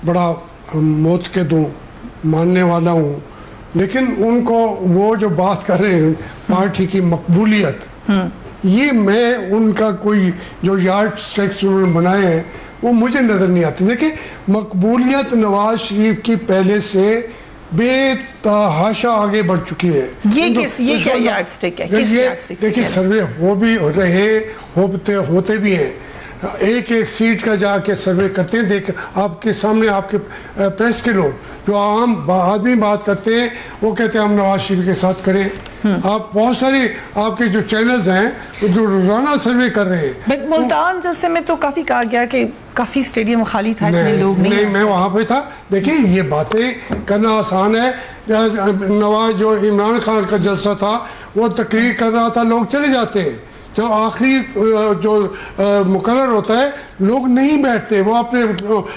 S3: بڑا معتقد ہوں, ماننے والا ہوں, لیکن ان کو وہ جو بات کر رہے ہیں پارٹی کی مقبولیت, یہ میں ان کا کوئی جو یارڈ سٹیکس انہوں نے بنائے ہیں وہ مجھے نظر نہیں آتی. دیکھیں, مقبولیت نواز شریف کی پہلے سے بے تحاشا آگے بڑھ چکی ہے.
S1: یہ کیا یارڈ سٹک ہے؟
S3: دیکھیں, سروے وہ بھی رہے ہوتے بھی ہیں, ایک سیٹ کا جا کے سروے کرتے ہیں. دیکھ آپ کے سامنے آپ کے پریس کے لوگ جو عام آدمی بات کرتے ہیں وہ کہتے ہیں ہم نواز شریف کے ساتھ کھڑے ہیں. آپ بہت ساری آپ کے جو چینلز ہیں جو روزانہ سروے کر رہے ہیں.
S1: بٹ ملتان جلسے میں تو کافی کہا گیا کہ کافی اسٹیڈیم خالی تھا, اتنے لوگ نہیں.
S3: میں وہاں پہ تھا. دیکھیں, یہ باتیں کرنا آسان ہے. نواز جو عمران خان کا جلسہ تھا وہ تقریر کر رہا تھا, لوگ چلے جاتے ہیں. جو آخری جو مقرر ہوتا ہے لوگ نہیں بیٹھتے, وہ اپنے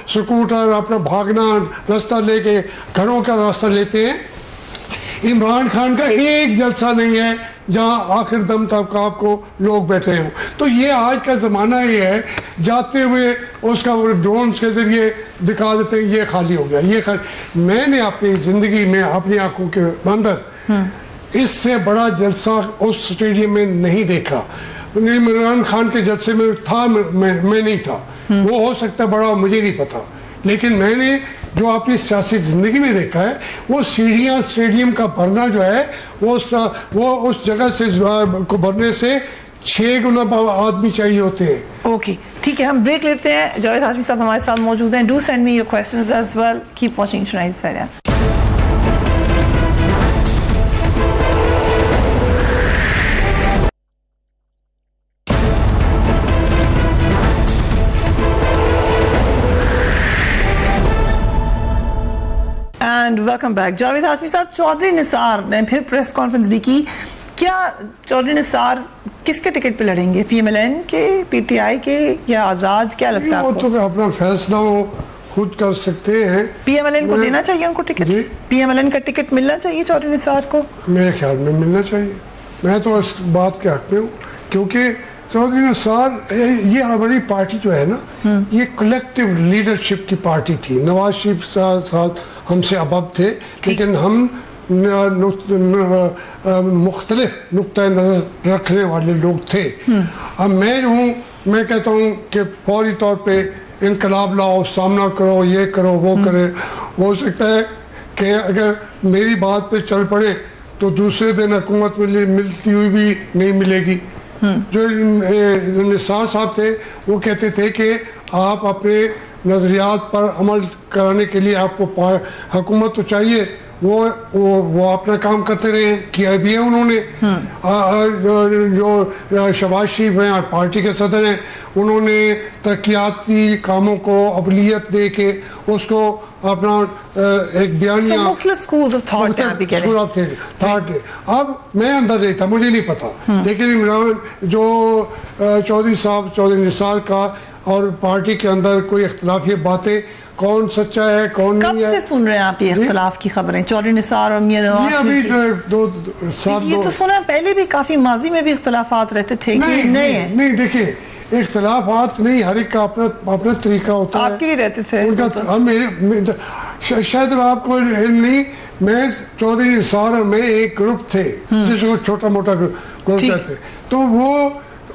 S3: سکوٹر اپنا بھاگنا راستہ لے کے گھروں کا راستہ لیتے ہیں. عمران خان کا ایک جلسہ نہیں ہے جہاں آخر دم تک آپ کو لوگ بیٹھے ہوں. تو یہ آج کا زمانہ یہ ہے, جاتے ہوئے اس کا ڈرونز کے ذریعے دکھا دیتے ہیں یہ خالی ہو گیا. میں نے اپنی زندگی میں اپنی آنکھوں کے اندر اس سے بڑا جلسہ اس اسٹیڈیم میں نہیں دیکھا. عمران خان کے جلسے میں تھا, میں نہیں تھا, وہ ہو سکتا ہے بڑا, مجھے نہیں پتا, لیکن میں نے جو اپنی سیاسی زندگی میں دیکھا ہے وہ سیڑھیاں اسٹیڈیم کا بھرنا جو ہے وہ اس جگہ سے کو بھرنے سے 6 گنا آدمی چاہیے ہوتے ہیں.
S1: اوکے, ٹھیک ہے, ہم بریک لیتے ہیں. جاوید ہاشمی صاحب ہمارے ساتھ موجود ہیں. Do send me your questions as well. Keep watching tonight Syria. And welcome back. Javed Hashmi صاحب, چودھری نثار نے پھر پریس کانفرنس بھی کی. کیا چودھری نثار کس کے ٹکٹ پہ لڑیں گے, پی ایم ایل این کے, پی ٹی آئی کے یا آزاد؟ کیا لگتا ہے آپ کو؟
S3: وہ تو اپنا فیصلہ وہ خود کر سکتے ہیں.
S1: پی ایم ایل این کو دینا چاہیے ان کو ticket? P M L N کا ٹکٹ ملنا چاہیے چودھری نثار کو؟
S3: میرے خیال میں ملنا چاہیے. میں تو اس بات کے حق میں ہوں, کیونکہ چودھری نثار یہ ہماری پارٹی جو ہے نا یہ کلیکٹیو لیڈرشپ کی پارٹی تھی. نواز شریف صاحب ہم سے ابب تھے, لیکن ہم مختلف نقطۂ نظر رکھنے والے لوگ تھے. اب میں کہتا ہوں کہ فوری طور پہ انقلاب لاؤ, سامنا کرو, یہ کرو, وہ کرے. ہو سکتا ہے کہ اگر میری بات پہ چل پڑے تو دوسرے دن حکومت ملتی ہوئی بھی نہیں ملے گی. جو نثار صاحب تھے وہ کہتے تھے کہ آپ اپنے نظریات پر عمل کرانے کے لیے آپ کو حکومت تو چاہیے, وہ اپنا کام کرتے رہے, کیا بھی ہے انہوں نے. جو شہباز شریف ہیں پارٹی کے صدر ہیں, انہوں نے ترقیاتی کاموں کو اولویت دے کے اس کو اپنا ایک بیانیہ
S1: مختلف سکولز آف تھاٹ.
S3: اب میں اندر نہیں تھا, مجھے نہیں پتا, لیکن عمران جو چودھری نثار کا اور پارٹی کے اندر کوئی اختلافی باتیں, کون سچا ہے کون نہیں ہے.
S1: کب سے سن رہے ہیں آپ یہ اختلاف کی خبریں چودھری نثار اور میاں نواز شریف کی؟ یہ تو سنا پہلے بھی کافی ماضی میں بھی اختلافات رہتے تھے کہ
S3: نہیں دیکھیں اختلافات نہیں, ہر ایک کا اپنا طریقہ ہوتا ہے.
S1: آپ کے بھی رہتے تھے
S3: شاید آپ کو علم نہیں, میں چودھری نثار اور میں ایک گروپ تھے جس کو چھوٹا موٹا گروپ کہتے, تو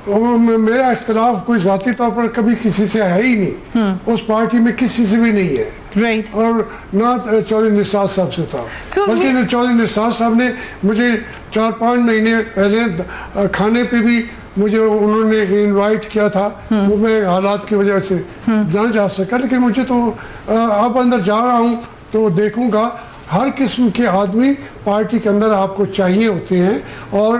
S3: وہ میرا اختلاف کوئی ذاتی طور پر کبھی کسی سے ہے ہی نہیں, اس پارٹی میں کسی سے بھی نہیں ہے, اور نہ چودھری نثار صاحب سے تھا. بلکہ چودھری نثار صاحب نے مجھے 4-5 مہینے پہلے کھانے پہ بھی مجھے انہوں نے انوائٹ کیا تھا, وہ میں حالات کی وجہ سے نہ جا سکا, لیکن مجھے تو اب اندر جا رہا ہوں تو دیکھوں گا ہر قسم کے آدمی پارٹی کے اندر آپ کو چاہیے ہوتے ہیں, اور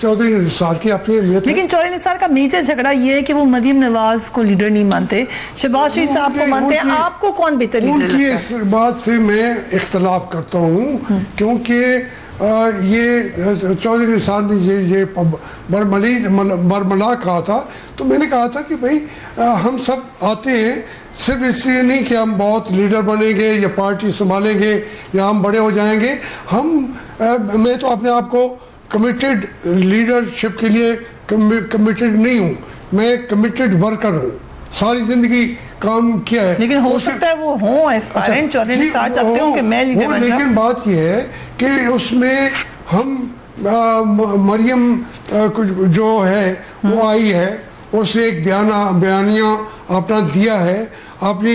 S3: چودھری نثار کی اپنی اہمیت ہے.
S1: لیکن چودھری نثار کا میجر جھگڑا یہ ہے کہ وہ مریم نواز کو لیڈر نہیں مانتے, شہباز شریف صاحب کو مانتے ہیں. آپ کو کون بہتر لیڈر لگتا ہے؟
S3: ان کی اس بات سے میں اختلاف کرتا ہوں, کیونکہ یہ چودھری نثار نے یہ برملا کہا تھا, تو میں نے کہا تھا کہ بھائی ہم سب آتے ہیں صرف اس لیے نہیں کہ ہم بہت لیڈر بنیں گے یا پارٹی سنبھالیں گے یا ہم بڑے ہو جائیں گے. میں تو اپنے آپ کو کمیٹڈ لیڈرشپ کے لیے کمیٹڈ نہیں ہوں, میں کمیٹڈ ورکر ہوں, ساری زندگی کام کیا ہے.
S1: لیکن ہو سکتا ہے وہ ہوں ایسپائرنٹ چودھری نثار چاہتے ہوں کہ میں لیڈر بن جاؤں.
S3: لیکن بات یہ ہے کہ اس میں ہم مریم جو ہے وہ آئی ہے, اس نے ایک بیانیہ اپنا دیا ہے, اپنی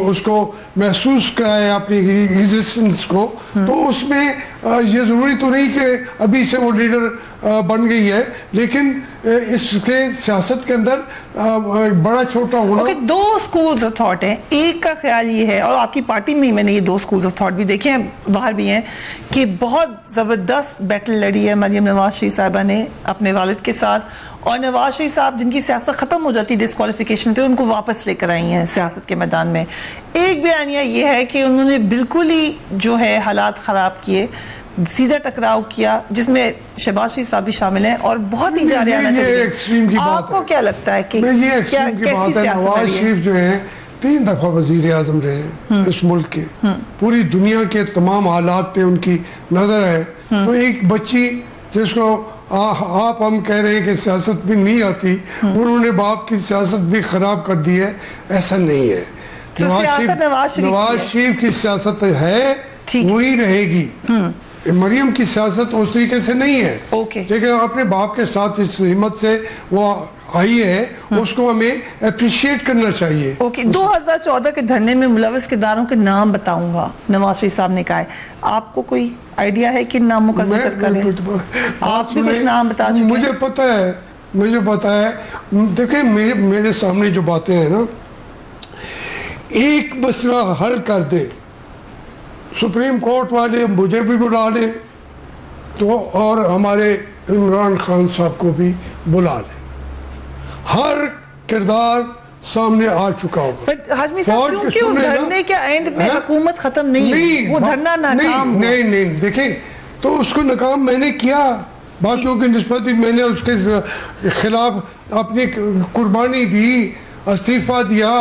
S3: اس کو محسوس کرایا اپنی ایگزسٹنس کو, تو اس میں یہ ضروری تو نہیں کہ ابھی سے وہ لیڈر بن گئی ہے, لیکن اس کے سیاست کے اندر بڑا چھوٹا ہونا.
S1: دو سکولز آف تھاٹ ہیں, ایک کا خیال یہ ہے, اور آپ کی پارٹی میں نے یہ دو سکولز آف تھاٹ بھی دیکھے ہیں, باہر بھی ہیں, کہ بہت زبردست بیٹل لڑی ہے مریم نواز شریف صاحبہ نے اپنے والد کے ساتھ, اور نواز شریف صاحب جن کی سیاست ختم ہو جاتی ڈسکوالیفیکیشن پہ, ان کو واپس لے کر آئی ہیں سیاست کے میدان میں. ایک بیانیہ یہ ہے کہ انہوں نے بالکل ہی جو ہے حالات خراب کیے, سیدھا ٹکراؤ کیا, جس میں شہباز شریف صاحب بھی شامل ہیں, اور بہت ہی جارحانہ چلی. آپ کو کیا لگتا ہے کہ کیسی سیاست
S3: نواز شریف جو ہیں 3 دفعہ وزیر اعظم رہے ہیں اس ملک کے, پوری دنیا کے تمام حالات پہ ان کی نظر ہے. تو ایک بچی جس کو آپ ہم کہہ رہے ہیں کہ سیاست بھی نہیں آتی, انہوں نے باپ کی سیاست بھی خراب کر دی ہے, ایسا نہیں ہے. نواز شریف کی سیاست ہے, وہی رہے گی. مریم کی سیاست اس طریقے سے نہیں ہے, لیکن اپنے باپ کے ساتھ اس ہمت سے وہ آئی ہے, اس کو ہمیں اپریشیٹ کرنا چاہیے.
S1: 2014 کے دھرنے میں ملوث کرداروں کے نام بتاؤں گا, نواز شریف صاحب نے کہا ہے. آپ کو کوئی آئیڈیا ہے کن ناموں کا ذکر کریں؟ آپ بھی کچھ نام بتا چکے ہیں.
S3: مجھے پتا ہے. دیکھیں میرے سامنے جو باتیں ہیں نا, ایک مسئلہ حل کر دے, سپریم کورٹ والے مجھے بھی بلا لیں تو, اور ہمارے عمران خان صاحب کو بھی بلا لیں, ہر کردار سامنے آ چکا ہوگا.
S1: ہاشمی صاحب کیونکہ اس دھرنے کے اینڈ میں حکومت ختم نہیں, وہ دھرنا ناکام.
S3: نہیں دیکھیں, تو اس کو ناکام میں نے کیا, باقیوں کی نسبت میں نے اس کے خلاف اپنی قربانی دی, استعفیٰ دیا,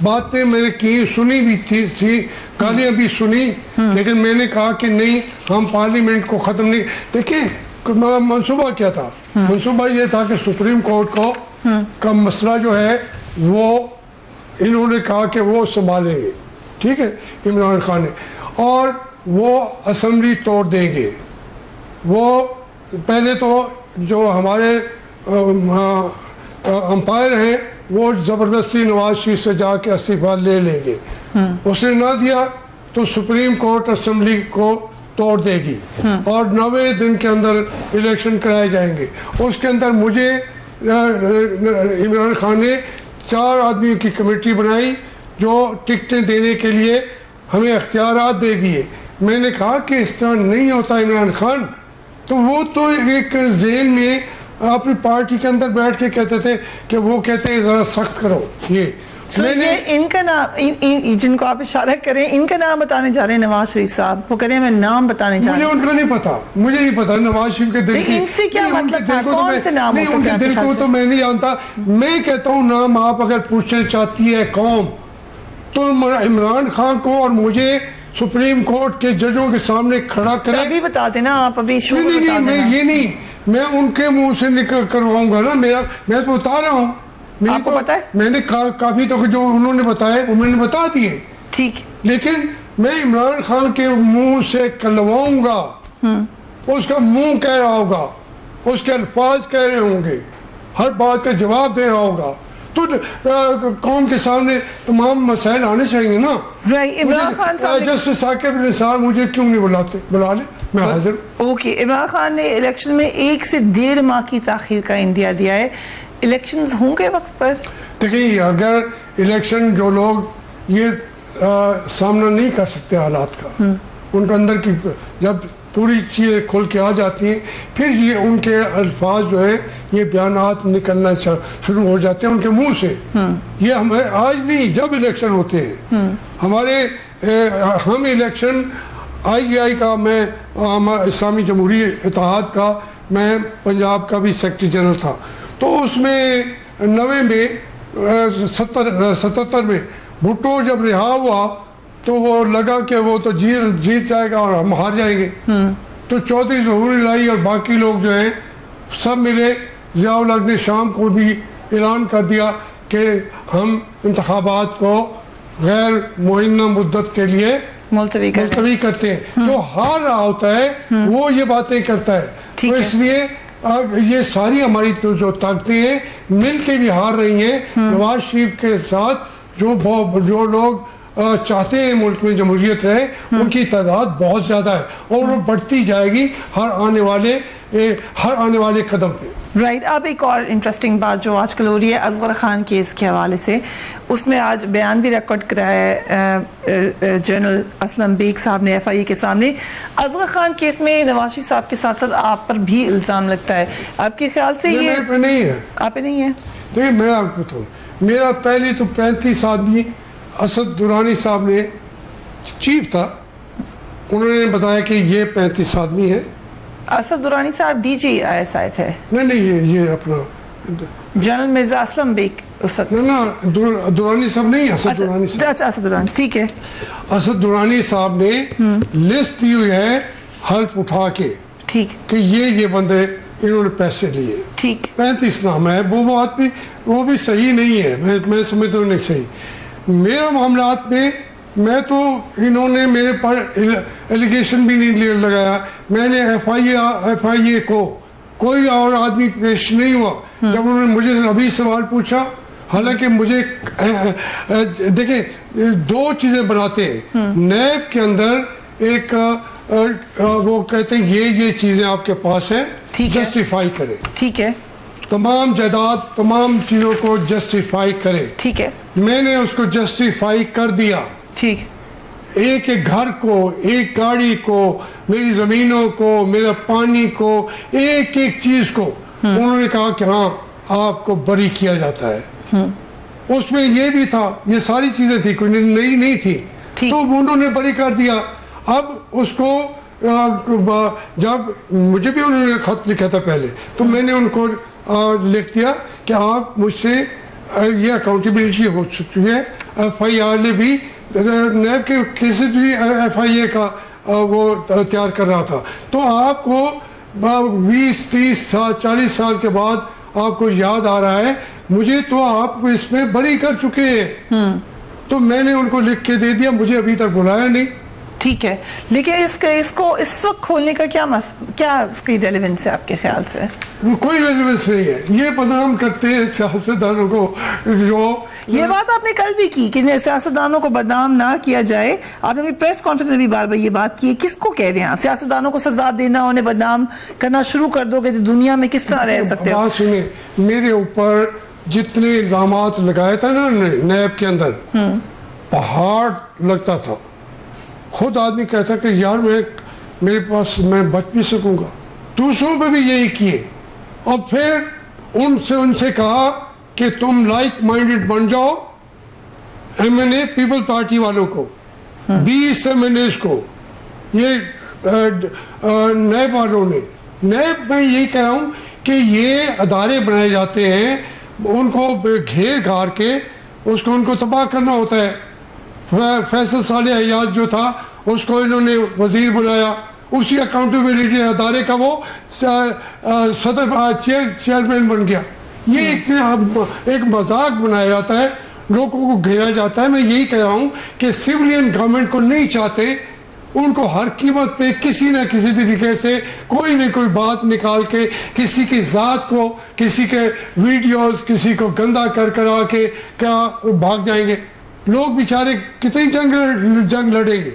S3: باتیں میں نے کی, سنی بھی تھی, گالیاں بھی سنی, لیکن میں نے کہا کہ نہیں, ہم پارلیمنٹ کو ختم نہیں. دیکھیں منصوبہ کیا تھا, منصوبہ یہ تھا کہ سپریم کورٹ کا مسئلہ جو ہے وہ انہوں نے کہا کہ وہ سنبھالیں گے, ٹھیک ہے, عمران خان نے, اور وہ اسمبلی توڑ دیں گے. وہ پہلے تو جو ہمارے امپائر ہیں وہ زبردستی نواز شریف سے جا کے استعفیٰ لے لیں گے. اس نے نہ دیا تو سپریم کورٹ اسمبلی کو توڑ دے گی اور 90 دن کے اندر الیکشن کرائے جائیں گے. اس کے اندر مجھے عمران خان نے 4 آدمیوں کی کمیٹی بنائی جو ٹکٹیں دینے کے لیے ہمیں اختیارات دے دیے. میں نے کہا کہ اس طرح نہیں ہوتا عمران خان. تو وہ تو ایک ذہن میں اپنی پارٹی کے اندر بیٹھ کے کہتے تھے کہ وہ کہتے ہیں ذرا سخت کرو. یہ میں نے
S1: ان کا نام جن کو آپ اشارہ کریں ان کا نام بتانے جا رہے ہیں نواز شریف صاحب. وہ کہہ رہے ہیں میں نام بتانے جا رہا ہوں.
S3: مجھے ان کا نہیں پتا, مجھے نہیں پتا نواز شریف کے دل کی.
S1: ان سے کیا مطلب تھا, کون سے نام ہو سکتے ہیں؟
S3: ان کے دل کو تو میں نہیں جانتا. میں کہتا ہوں نام آپ اگر پوچھنا چاہتی ہے قوم تو عمران خان کو اور مجھے سپریم کورٹ کے ججوں کے سامنے کھڑا کرے.
S1: ابھی بتا دینا آپ, ابھی شو
S3: نہیں نہیں میں یہ نہیں, میں ان کے منہ سے نکل کرواؤں گا نا. میں تو بتا رہا ہوں.
S1: آپ کو پتا ہے
S3: میں نے کافی تو جو انہوں نے بتایا وہ میں نے بتا دیے.
S1: ٹھیک,
S3: لیکن میں عمران خان کے منہ سے کلواؤں گا. اس کا منہ کہہ رہا ہوگا, اس کے الفاظ کہہ رہے ہوں گے, ہر بات کا جواب دے رہا ہوگا. تو قوم کے سامنے تمام مسائل آنے چاہیے نا.
S1: عمران خان صاحب
S3: جسٹس ثاقب نثار مجھے کیوں نہیں بلاتے, بلا لے, میں حاضر.
S1: اوکے, عمران خان نے الیکشن میں 1 سے 1.5 ماہ کی تاخیر کا اندیا دیا ہے. الیکشنز ہوں گے وقت پر؟
S3: دیکھیں اگر الیکشن جو لوگ یہ سامنا نہیں کر سکتے حالات کا, ان کے اندر کی جب پوری چیزیں کھل کے آ جاتی ہیں پھر یہ ان کے الفاظ جو ہے یہ بیانات نکلنا شروع ہو جاتے ہیں ان کے منہ سے. یہ ہمیں آج نہیں, جب الیکشن ہوتے ہیں ہمارے ہم الیکشن IGI کا, میں اسلامی جمہوری اتحاد کا, میں پنجاب کا بھی سیکرٹری جنرل تھا. تو اس میں 90 میں 77 میں بھٹو جب رہا ہوا تو وہ لگا کہ وہ تو جیت جائے گا اور ہم ہار جائیں گے. تو چودھری ظہور الہی اور باقی لوگ جو ہیں سب ملے. ضیاء الحق نے شام کو بھی اعلان کر دیا کہ ہم انتخابات کو غیر معینہ مدت کے لیے ملتوی کرتے ہیں. جو ہار رہا ہوتا ہے وہ یہ باتیں کرتا ہے. تو اس لیے یہ ساری ہماری جو طاقتیں ہیں مل کے بھی ہار رہی ہیں. نواز شریف کے ساتھ جو لوگ چاہتے ہیں ملک میں جمہوریت رہے ان کی تعداد بہت زیادہ ہے اور وہ بڑھتی جائے گی ہر آنے والے قدم پہ.
S1: رائٹ. اب ایک اور انٹرسٹنگ بات جو آج کل ہو رہی ہے اصغر خان کیس کے حوالے سے, اس میں آج بیان بھی ریکارڈ کرایا ہے جنرل اسلم بیگ صاحب نے FIA کے سامنے. اصغر خان کیس میں نواز شریف صاحب کے ساتھ ساتھ آپ پر بھی الزام لگتا ہے. آپ کے خیال سے یہ
S3: میرے پہ نہیں ہے؟
S1: آپ پہ نہیں ہے.
S3: دیکھیں میں آپ کو بتاؤں, میرا پہلے تو 35 آدمی اسد درانی صاحب نے چیف تھا, انہوں نے بتایا کہ یہ 35 آدمی ہیں.
S1: اسد درانی صاحب DGISI تھے.
S3: نہیں یہ اپنا
S1: جنرل مرزا اسلم بیگ اس وقت.
S3: درانی صاحب نہیں, اسد درانی صاحب.
S1: اچھا اسد درانی, ٹھیک ہے.
S3: اسد درانی صاحب نے لسٹ دی ہوئی ہے حلف اٹھا کے,
S1: ٹھیک,
S3: کہ یہ بندے انہوں نے پیسے لیے.
S1: ٹھیک,
S3: 35 نام ہے. وہ بات بھی وہ بھی صحیح نہیں ہے, میں سمجھتا ہوں نہیں صحیح. میرا معاملات میں تو انہوں نے میرے پر ایلیگیشن بھی نہیں لگایا. میں نے FIA کو کوئی اور آدمی پیش نہیں ہوا. جب انہوں نے مجھے ابھی سوال پوچھا, حالانکہ مجھے دیکھیں 2 چیزیں بناتے ہیں نیب کے اندر. ایک وہ کہتے ہیں یہ چیزیں آپ کے پاس ہیں, جسٹیفائی کرے. ٹھیک ہے, تمام جائیداد تمام چیزوں کو جسٹیفائی کرے. ٹھیک ہے, میں نے اس کو جسٹیفائی کر دیا. ٹھیک, ایک گھر کو, ایک گاڑی کو, میری زمینوں کو, میرا پانی کو, ایک چیز کو انہوں نے کہا کہ ہاں آپ کو بری کیا جاتا ہے. اس میں یہ بھی تھا, یہ ساری چیزیں تھی, کوئی نئی نہیں تھی. تو انہوں نے بری کر دیا. اب اس کو جب مجھے بھی انہوں نے خط لکھا تھا پہلے, تو میں نے ان کو لکھ دیا کہ آپ مجھ سے یہ اکاؤنٹیبلٹی ہو چکی ہے. FIR نے بھی نیب کے کیسز بھی FIA کا وہ تیار کر رہا تھا. تو آپ کو 20 30 سال 40 سال کے بعد آپ کو یاد آ رہا ہے مجھے تو آپ اس میں بری کر چکے ہیں. تو میں نے ان کو لکھ کے دے دیا, مجھے ابھی تک بلایا نہیں.
S1: ٹھیک ہے، لیکن اس کو اس وقت کھولنے کا کیا اس کی ریلیونس ہے آپ کے خیال سے؟
S3: کوئی ریلیونس نہیں ہے. یہ بدنام کرتے ہیں سیاستدانوں کو. جو
S1: یہ بات آپ نے کل بھی کی کہ سیاستدانوں کو بدنام نہ کیا جائے. آپ نے پریس کانفرنس میں بھی بار بار یہ بات کی ہے. کس کو کہہ رہے ہیں آپ؟ سیاستدانوں کو سزا دینا، انہیں بدنام کرنا شروع کر دو گے تو دنیا میں کس طرح رہ سکتے ہو؟
S3: بات سنیں، میرے اوپر جتنے الزامات لگائے تھے نا نیب کے اندر، پہاڑ لگتا تھا. خود آدمی کہتا کہ یار میرے پاس میں بچ بھی سکوں گا. دوسروں پہ بھی یہی کیے، اور پھر ان سے کہا کہ تم لائک مائنڈڈ بن جاؤ. M N A people party والوں کو 20 ایم این ایز کو، یہ نیب والوں نے. نیب میں یہی کہہ رہا ہوں کہ یہ ادارے بنائے جاتے ہیں، ان کو گھیر گھار کے ان کو تباہ کرنا ہوتا ہے. فیصل صالح حیات جو تھا اس کو انہوں نے وزیر بنایا، اسی اکاؤنٹیبلٹی ادارے کا وہ صدر چیئرمین بن گیا. یہ ایک مذاق بنایا جاتا ہے، لوگوں کو گھیرا جاتا ہے. میں یہی کہہ رہا ہوں کہ سویلین گورنمنٹ کو نہیں چاہتے، ان کو ہر قیمت پہ کسی نہ کسی طریقے سے کوئی نہ کوئی بات نکال کے کسی کی ذات کو، کسی کے ویڈیوز، کسی کو گندا کرا کے کیا بھاگ جائیں گے. لوگ بیچارے کتنی جنگ لڑیں گے.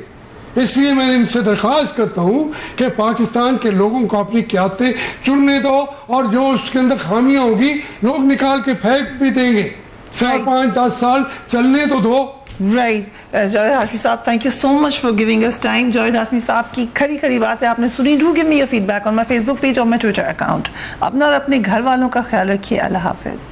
S3: اس لیے میں ان سے درخواست کرتا ہوں کہ پاکستان کے لوگوں کو اپنی قیادتیں چننے دو، اور جو اس کے اندر خامیاں ہوگی لوگ نکال کے پھینک بھی دیں گے. 4 5 10 سال چلنے تو دو.
S1: رائٹ. جاوید ہاشمی صاحب، thank you so much for giving us time. Javed Hashmi صاحب کی کھری بات ہے آپ نے سنی. Do give me your feedback on my Facebook page اور مائی ٹویٹر اکاؤنٹ. اپنا اور اپنے گھر والوں کا خیال رکھیے. اللہ حافظ.